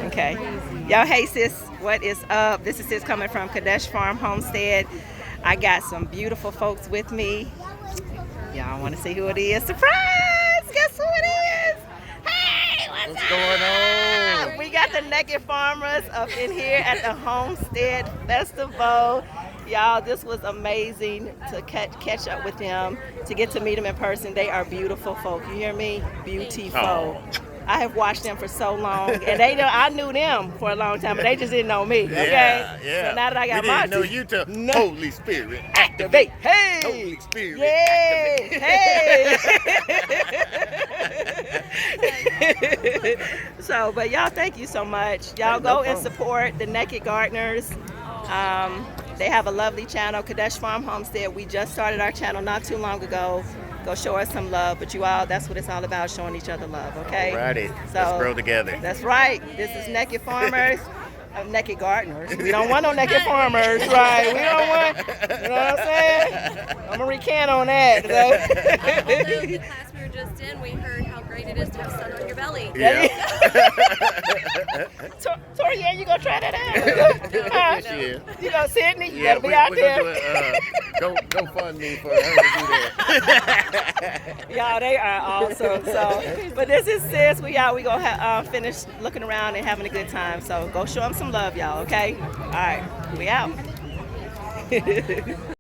Okay. Y'all, hey sis, what is up? This is sis coming from Kedesh Farm Homestead. I got some beautiful folks with me. Y'all want to see who it is? Surprise! Guess who it is? Hey, what's going on? We got the Nakid Farmers up in here at the Homestead Festival. Y'all, this was amazing to catch up with them, to get to meet them in person. They are beautiful folk. You hear me? Beautiful. Oh. I have watched them for so long, and I knew them for a long time, but they just didn't know me. Okay. Yeah. So now that I got we my didn't know you till No. Holy Spirit Activate. Hey. Holy Spirit Yay. Hey. So, but y'all, thank you so much. Y'all go and support the Nakid Gardeners. They have a lovely channel, Kedesh Farm Homestead. We just started our channel not too long ago. Go show us some love, but you all, that's what it's all about, showing each other love, okay? Alrighty, So, let's grow together. That's right. This is Nakid Farmers, Nakid Gardeners. We don't want no Nakid Farmers, right? We don't want, you know what I'm saying? I'm going to recant on that. Although the class we were just in, we heard how great it is to have sun on your belly. Yeah. Tory, yeah, you going to try that out? Yes, she is. You going to Sydney? You Yeah, better be out we're there. gonna do go fund me for her to do that. Y'all, they are awesome. So, but this is sis. We gonna finish looking around and having a good time. So go show them some love, y'all. Okay. All right. We out.